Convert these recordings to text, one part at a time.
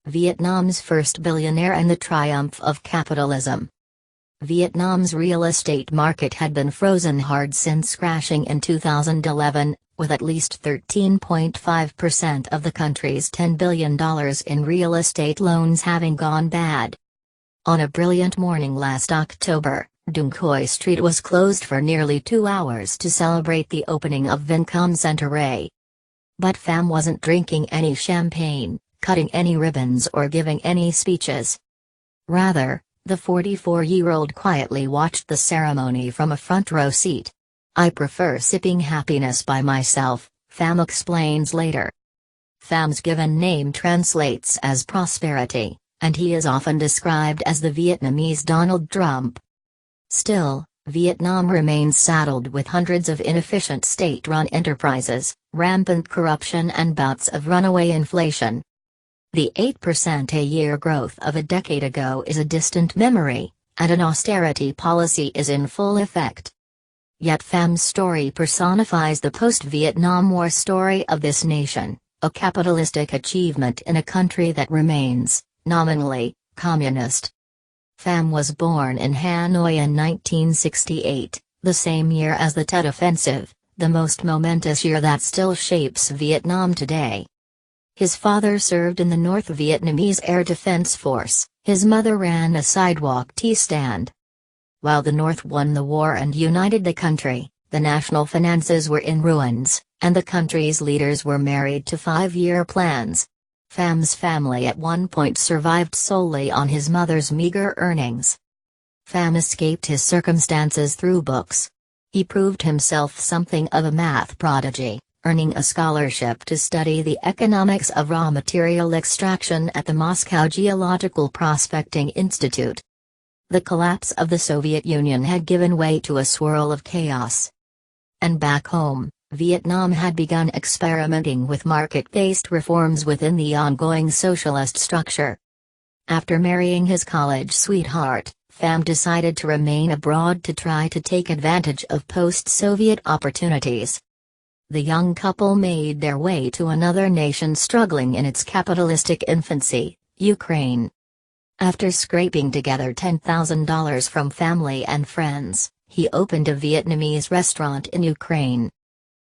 Vietnam's first billionaire and the triumph of capitalism. Vietnam's real estate market had been frozen hard since crashing in 2011, with at least 13.5% of the country's $10 billion in real estate loans having gone bad. On a brilliant morning last October, Dung Khoi Street was closed for nearly 2 hours to celebrate the opening of Vincom Center A. But Pham wasn't drinking any champagne, cutting any ribbons or giving any speeches. Rather, the 44-year-old quietly watched the ceremony from a front row seat. "I prefer sipping happiness by myself," Pham explains later. Pham's given name translates as prosperity, and he is often described as the Vietnamese Donald Trump. Still, Vietnam remains saddled with hundreds of inefficient state-run enterprises, rampant corruption and bouts of runaway inflation. The 8% a year growth of a decade ago is a distant memory, and an austerity policy is in full effect. Yet Pham's story personifies the post-Vietnam War story of this nation, a capitalistic achievement in a country that remains, nominally, communist. Pham was born in Hanoi in 1968, the same year as the Tet Offensive, the most momentous year that still shapes Vietnam today. His father served in the North Vietnamese Air Defense Force, his mother ran a sidewalk tea stand. While the North won the war and united the country, the national finances were in ruins, and the country's leaders were married to 5-year plans. Pham's family at one point survived solely on his mother's meager earnings. Pham escaped his circumstances through books. He proved himself something of a math prodigy, earning a scholarship to study the economics of raw material extraction at the Moscow Geological Prospecting Institute. The collapse of the Soviet Union had given way to a swirl of chaos. And back home, Vietnam had begun experimenting with market-based reforms within the ongoing socialist structure. After marrying his college sweetheart, Pham decided to remain abroad to try to take advantage of post-Soviet opportunities. The young couple made their way to another nation struggling in its capitalistic infancy, Ukraine. After scraping together $10,000 from family and friends, he opened a Vietnamese restaurant in Ukraine.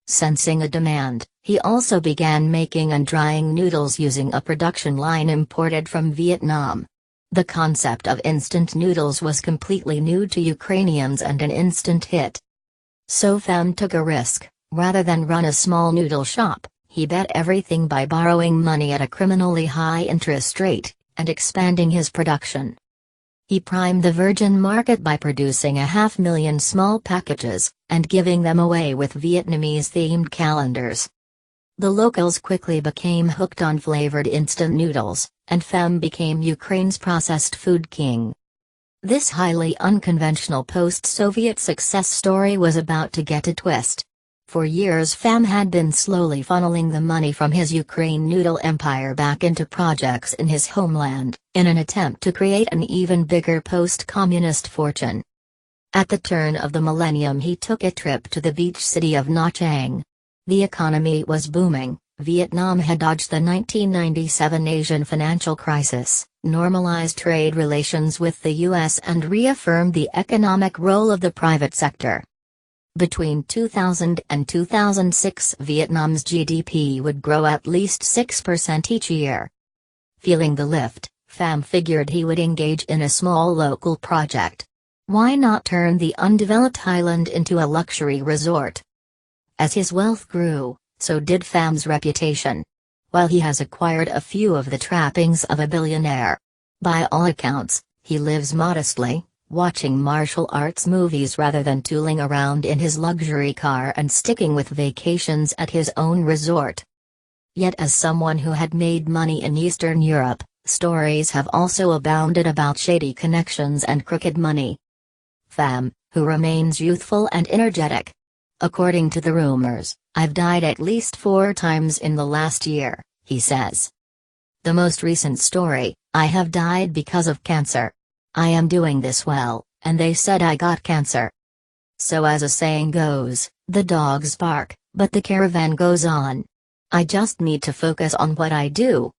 Sensing a demand, he also began making and drying noodles using a production line imported from Vietnam. The concept of instant noodles was completely new to Ukrainians and an instant hit. So Pham took a risk. Rather than run a small noodle shop, he bet everything by borrowing money at a criminally high interest rate, and expanding his production. He primed the virgin market by producing 500,000 small packages, and giving them away with Vietnamese-themed calendars. The locals quickly became hooked on flavored instant noodles, and Pham became Ukraine's processed food king. This highly unconventional post-Soviet success story was about to get a twist. For years Pham had been slowly funneling the money from his Ukraine noodle empire back into projects in his homeland, in an attempt to create an even bigger post-communist fortune. At the turn of the millennium he took a trip to the beach city of Nha Trang. The economy was booming, Vietnam had dodged the 1997 Asian financial crisis, normalized trade relations with the U.S. and reaffirmed the economic role of the private sector. Between 2000 and 2006 Vietnam's GDP would grow at least 6% each year. Feeling the lift, Pham figured he would engage in a small local project. Why not turn the undeveloped island into a luxury resort? As his wealth grew, so did Pham's reputation. While he has acquired a few of the trappings of a billionaire, by all accounts, he lives modestly, watching martial arts movies rather than tooling around in his luxury car and sticking with vacations at his own resort. Yet as someone who had made money in Eastern Europe, stories have also abounded about shady connections and crooked money. Pham, who remains youthful and energetic. According to the rumors, "I've died at least 4 times in the last year," he says. The most recent story, "I have died because of cancer. I am doing this well, and they said I got cancer." So as a saying goes, the dogs bark, but the caravan goes on. I just need to focus on what I do,